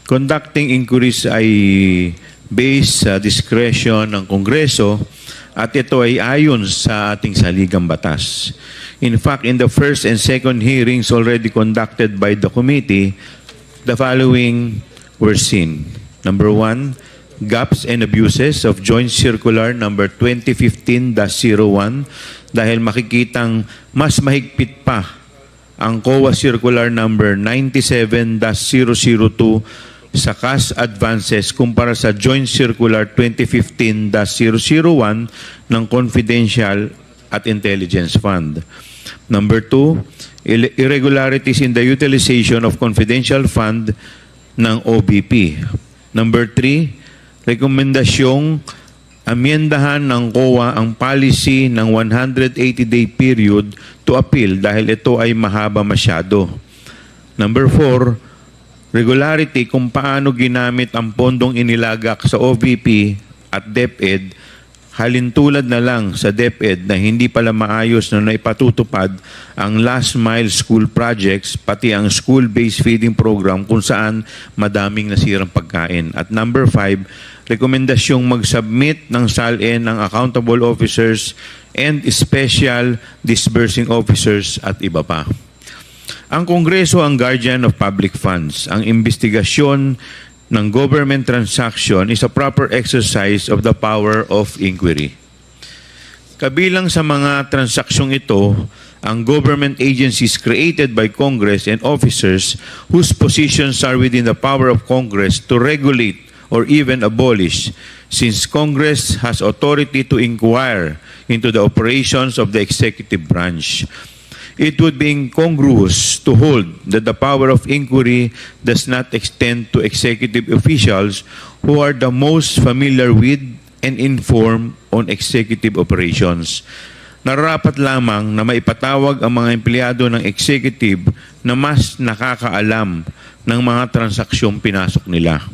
Conducting inquiries ay based sa discretion ng Kongreso at ito ay ayon sa ating saligang batas. In fact, in the first and second hearings already conducted by the committee, the following were seen. Number 1, gaps and abuses of Joint Circular number 2015-01 dahil makikitang mas mahigpit pa ang COA Circular number 97-002 sa cash advances kumpara sa Joint Circular 2015-001 ng Confidential at Intelligence Fund. Number 2, irregularities in the utilization of confidential fund ng OBP. Number 3, rekomendasyong amyendahan ng COA ang policy ng 180-day period to appeal dahil ito ay mahaba masyado. Number 4, regularity kung paano ginamit ang pondong inilagak sa OVP at DepEd, halintulad na lang sa DepEd na hindi pala maayos na naipatutupad ang last mile school projects pati ang school-based feeding program kung saan madaming nasirang pagkain. At number 5, rekomendasyong mag-submit ng SALN ng accountable officers and special disbursing officers at iba pa. Ang Kongreso ang guardian of public funds. Ang investigasyon ng government transaction is a proper exercise of the power of inquiry. Kabilang sa mga transaksyong ito, ang government agencies created by Congress and officers whose positions are within the power of Congress to regulate or even abolish, since Congress has authority to inquire into the operations of the executive branch. It would be incongruous to hold that the power of inquiry does not extend to executive officials who are the most familiar with and informed on executive operations. Nararapat lamang na maipatawag ang mga empleyado ng executive na mas nakakaalam ng mga transaksyong pinasok nila.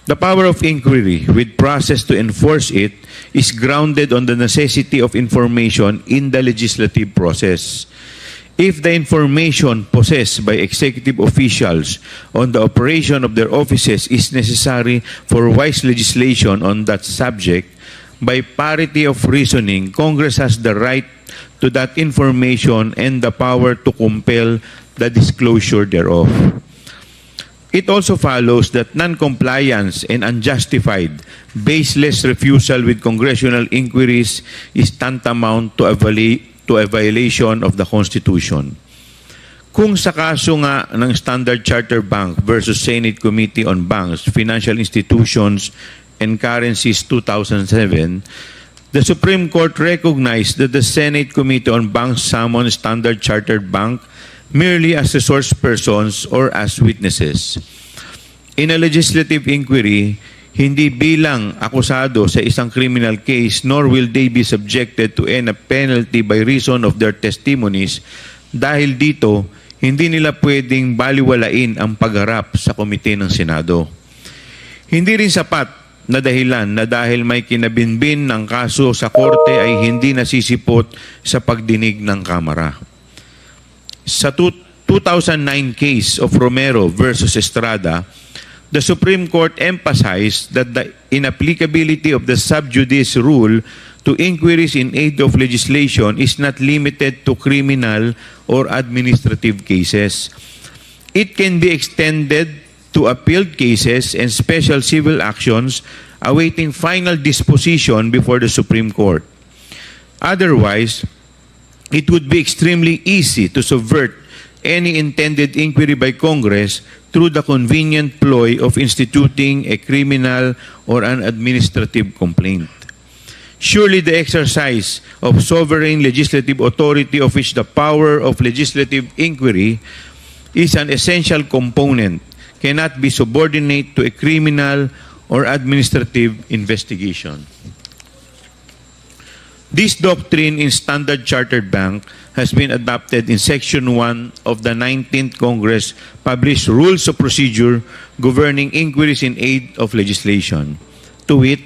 The power of inquiry with process to enforce it is grounded on the necessity of information in the legislative process. If the information possessed by executive officials on the operation of their offices is necessary for wise legislation on that subject, by parity of reasoning, Congress has the right to that information and the power to compel the disclosure thereof. It also follows that non-compliance and unjustified, baseless refusal with congressional inquiries is tantamount to a violation of the Constitution. Kung sa kaso nga ng Standard Chartered Bank versus Senate Committee on Banks, Financial Institutions, and Currencies 2007, the Supreme Court recognized that the Senate Committee on Banks summoned Standard Chartered Bank merely as resource persons or as witnesses. In a legislative inquiry, hindi bilang akusado sa isang criminal case, nor will they be subjected to any penalty by reason of their testimonies. Dahil dito, hindi nila pwedeng baliwalain ang pagharap sa komite ng Senado. Hindi rin sapat na dahilan na dahil may kinabinbin ng kaso sa korte ay hindi nasisipot sa pagdinig ng Kamara. Sa 2009 case of Romero versus Estrada, the Supreme Court emphasized that the inapplicability of the sub judice rule to inquiries in aid of legislation is not limited to criminal or administrative cases. It can be extended to appealed cases and special civil actions awaiting final disposition before the Supreme Court. Otherwise, it would be extremely easy to subvert any intended inquiry by Congress through the convenient ploy of instituting a criminal or an administrative complaint. Surely the exercise of sovereign legislative authority of which the power of legislative inquiry is an essential component cannot be subordinate to a criminal or administrative investigation. This doctrine in Standard Chartered Bank has been adopted in Section 1 of the 19th Congress published Rules of Procedure governing inquiries in aid of legislation. To wit,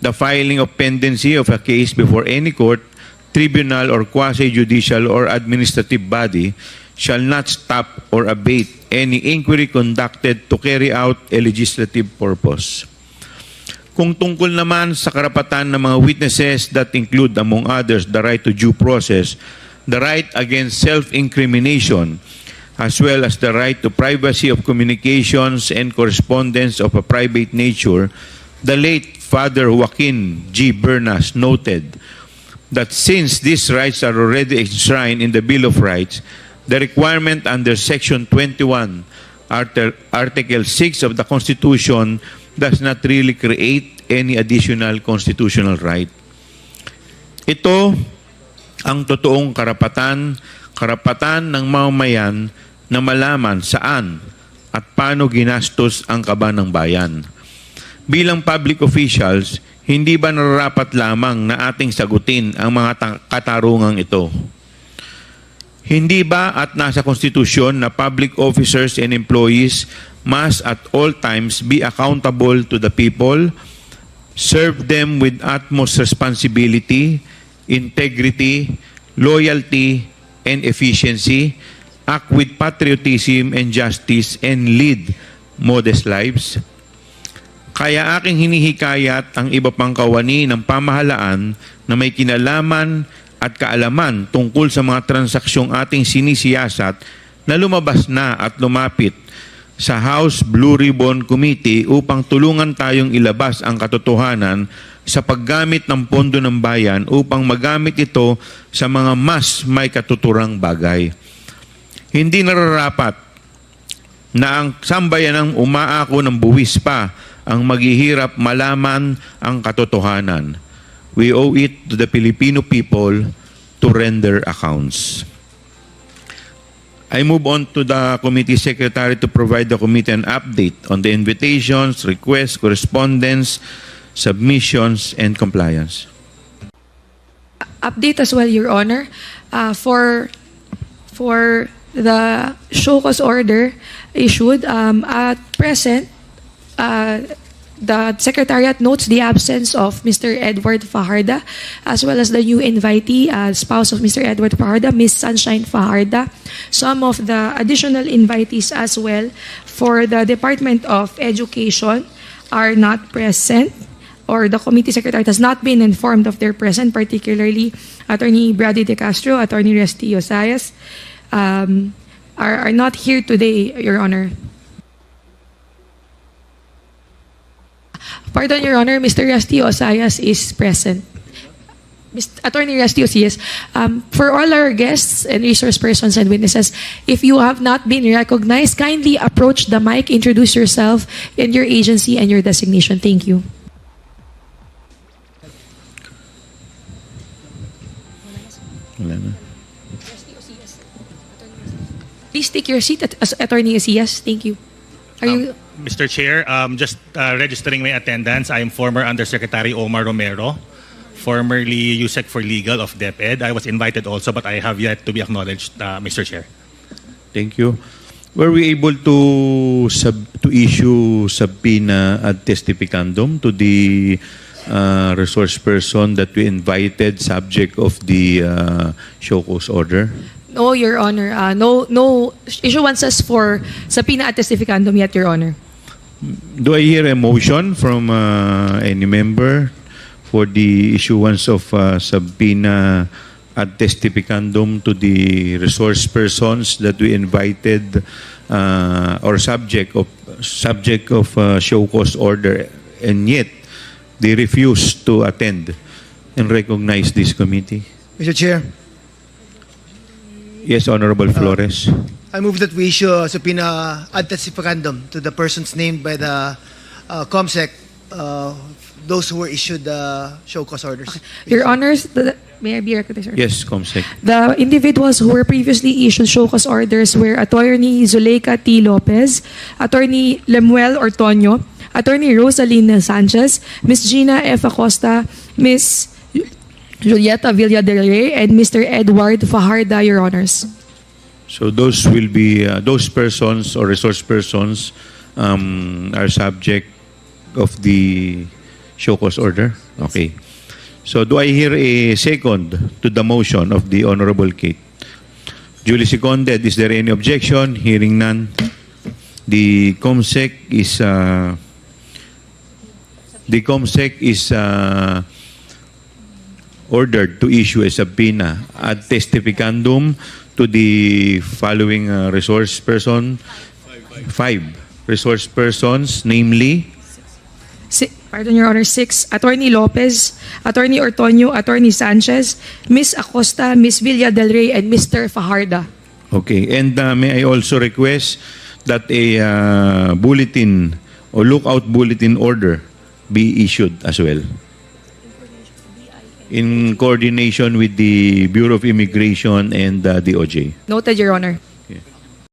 the filing of pendency of a case before any court, tribunal, or quasi-judicial or administrative body shall not stop or abate any inquiry conducted to carry out a legislative purpose. Kung tungkol naman sa karapatan ng mga witnesses that include, among others, the right to due process, the right against self-incrimination, as well as the right to privacy of communications and correspondence of a private nature, the late Father Joaquin G. Bernas noted that since these rights are already enshrined in the Bill of Rights, the requirement under Section 21, Article 6 of the Constitution does not really create any additional constitutional right. Ito ang totoong karapatan ng mamamayan na malaman saan at paano ginastos ang kaba ng bayan. Bilang public officials, hindi ba nararapat lamang na ating sagutin ang mga katarungang ito? Hindi ba at nasa konstitusyon na public officers and employees must at all times be accountable to the people, serve them with utmost responsibility, integrity, loyalty, and efficiency, act with patriotism and justice, and lead modest lives? Kaya aking hinihikayat ang iba pang kawani ng pamahalaan na may kinalaman at kaalaman tungkol sa mga transaksyong ating sinisiyasat na lumabas na at lumapit sa House Blue Ribbon Committee upang tulungan tayong ilabas ang katotohanan sa paggamit ng pondo ng bayan upang magamit ito sa mga mas may katuturang bagay. Hindi nararapat na ang sambayanang umaako ng buwis pa ang maghihirap malaman ang katotohanan. We owe it to the Filipino people to render accounts. I move on to the committee secretary to provide the committee an update on the invitations, requests, correspondence, submissions, and compliance. Update as well, Your Honor. For the show cause order issued, at present, the Secretariat notes the absence of Mr. Edward Fajarda, as well as the new invitee, spouse of Mr. Edward Fajarda, Ms. Sunshine Fajarda. Some of the additional invitees as well for the Department of Education are not present, or the committee secretariat has not been informed of their presence, particularly Attorney Brady De Castro, Attorney Resty Osayas, are not here today, Your Honor. Pardon, Your Honor, Mr. Resty Osayas is present. Attorney Resty Osayas, for all our guests and resource persons and witnesses, if you have not been recognized, kindly approach the mic, introduce yourself and your agency and your designation. Thank you. Please take your seat, Attorney Osayas. Thank you. Are you... Mr. Chair, just registering my attendance, I am former Undersecretary Omar Romero, formerly USEC for Legal of DepEd. I was invited also, but I have yet to be acknowledged, Mr. Chair. Thank you. Were we able to issue subpoena ad testificandum to the resource person that we invited, subject of the show cause order? No, Your Honor. No issuances for subpoena ad testificandum yet, Your Honor. Do I hear a motion from any member for the issuance of subpoena ad testificandum to the resource persons that we invited or subject of show cause order, and yet they refused to attend and recognize this committee? Mr. Chair, Yes, Honorable Flores. I move that we issue a subpoena ad testificandum to the persons named by the COMSEC, those who were issued the show cause orders. Your Honors, may I be recognized, sir? Yes, Comsec. The individuals who were previously issued show cause orders were Attorney Zuleika T. Lopez, Attorney Lemuel Ortonio, Attorney Rosaline Sanchez, Ms. Gina F. Acosta, Ms. Julieta Villa del Rey, and Mr. Edward Fajarda, Your Honors. So those will be those persons or resource persons are subject of the show cause order. Okay. So do I hear a second to the motion of the Honorable Kate Duly seconded. Is there any objection? Hearing none. The COMSEC is ordered to issue a subpoena ad testificandum to the following resource person, 5 resource persons, namely Pardon, Your Honor, 6, Attorney Lopez, Attorney Ortonio, Attorney Sanchez, Ms. Acosta, Ms. Villa Del Rey, and Mr. Fajarda. Okay, and may I also request that a bulletin or lookout bulletin order be issued as well, in coordination with the Bureau of Immigration and the DOJ. Noted, Your Honor.